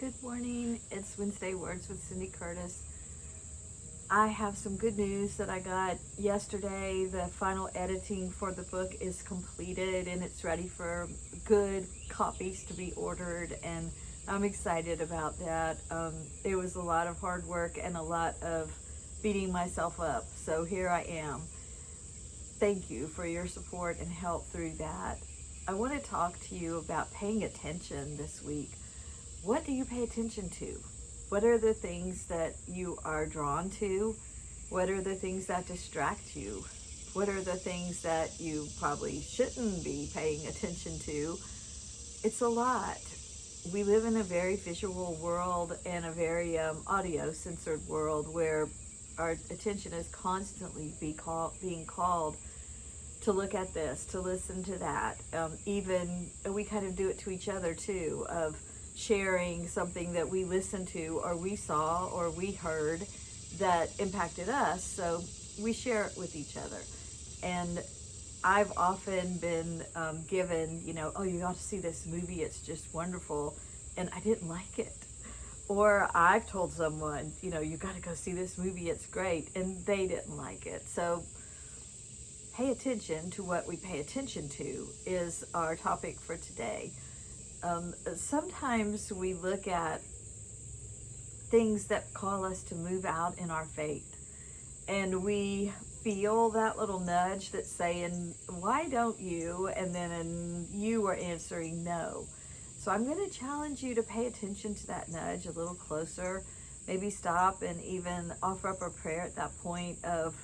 Good morning. It's Wednesday Words with Cindy Curtis. I have some good news that I got yesterday. The final editing for the book is completed and it's ready for good copies to be ordered, and I'm excited about that. It was a lot of hard work and a lot of beating myself up. So here I am. Thank you for your support and help through that. I want to talk to you about paying attention this week. What do you pay attention to? What are the things that you are drawn to? What are the things that distract you? What are the things that you probably shouldn't be paying attention to? It's a lot. We live in a very visual world and a very audio-censored world where our attention is constantly being called to look at this, to listen to that. Even we kind of do it to each other too, of sharing something that we listened to or we saw or we heard that impacted us, so we share it with each other. And I've often been given, oh, you got to see this movie, it's just wonderful, and I didn't like it. Or I've told someone, you got to go see this movie, it's great, and they didn't like it. So pay attention to what we pay attention to is our topic for today. Sometimes we look at things that call us to move out in our faith, and we feel that little nudge that's saying, why don't you? And then you are answering no. So I'm going to challenge you to pay attention to that nudge a little closer. Maybe stop and even offer up a prayer at that point of,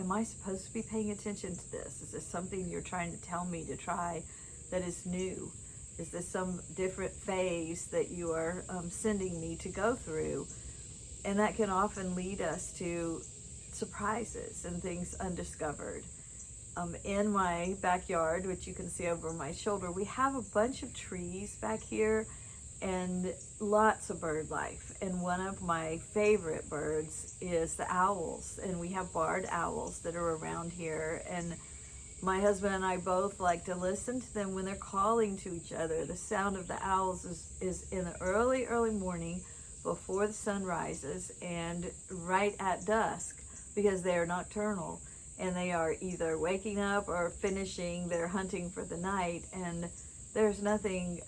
am I supposed to be paying attention to this? Is this something you're trying to tell me to try that is new? Is this some different phase that you are sending me to go through? And that can often lead us to surprises and things undiscovered. In my backyard, which you can see over my shoulder, we have a bunch of trees back here and lots of bird life. And one of my favorite birds is the owls. And we have barred owls that are around here. And my husband and I both like to listen to them when they're calling to each other. The sound of the owls is in the early morning before the sun rises and right at dusk, because they are nocturnal and they are either waking up or finishing their hunting for the night. And there's nothing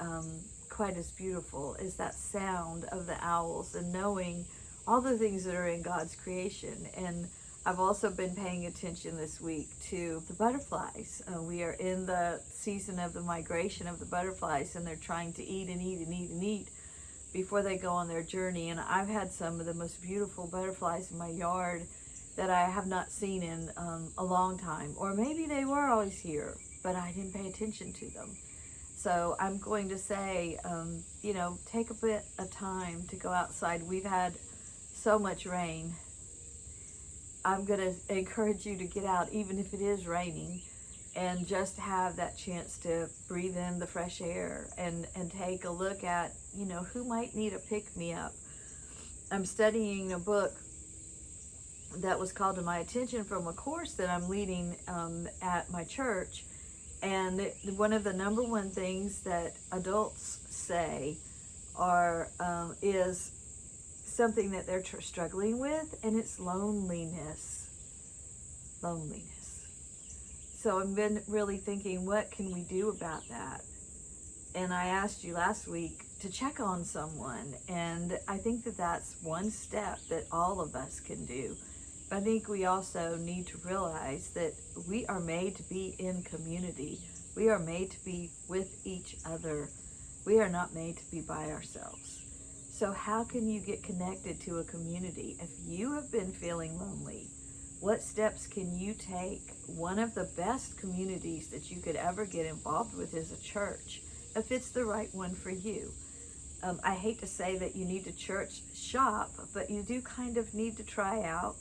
quite as beautiful as that sound of the owls and knowing all the things that are in God's creation. And I've also been paying attention this week to the butterflies. We are in the season of the migration of the butterflies, and they're trying to eat and eat and eat and eat before they go on their journey. And I've had some of the most beautiful butterflies in my yard that I have not seen in a long time. Or maybe they were always here, but I didn't pay attention to them. So I'm going to say, take a bit of time to go outside. We've had so much rain. I'm going to encourage you to get out, even if it is raining, and just have that chance to breathe in the fresh air and take a look at, who might need a pick-me-up. I'm studying a book that was called to my attention from a course that I'm leading at my church. And one of the number one things that adults say is something that they're struggling with, and it's loneliness. So I've been really thinking, what can we do about that? And I asked you last week to check on someone, and I think that that's one step that all of us can do. But I think we also need to realize that we are made to be in community. We are made to be with each other. We are not made to be by ourselves. So how can you get connected to a community? If you have been feeling lonely, what steps can you take? One of the best communities that you could ever get involved with is a church, if it's the right one for you. I hate to say that you need to church shop, but you do kind of need to try out.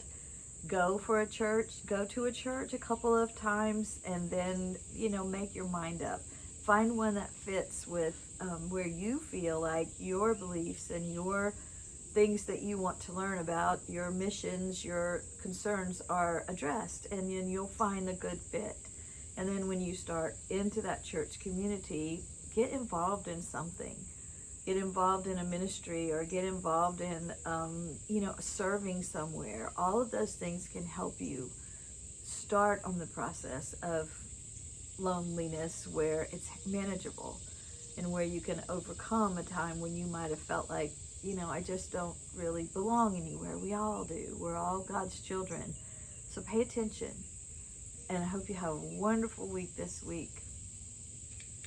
Go to a church a couple of times, and then, make your mind up. Find one that fits with where you feel like your beliefs and your things that you want to learn about, your missions, your concerns are addressed, and then you'll find a good fit. And then when you start into that church community, get involved in something. get involved in a ministry or get involved in, serving somewhere. All of those things can help you start on the process of loneliness where it's manageable and where you can overcome a time when you might have felt like, I just don't really belong anywhere. We all do. We're all God's children. So pay attention. And I hope you have a wonderful week this week.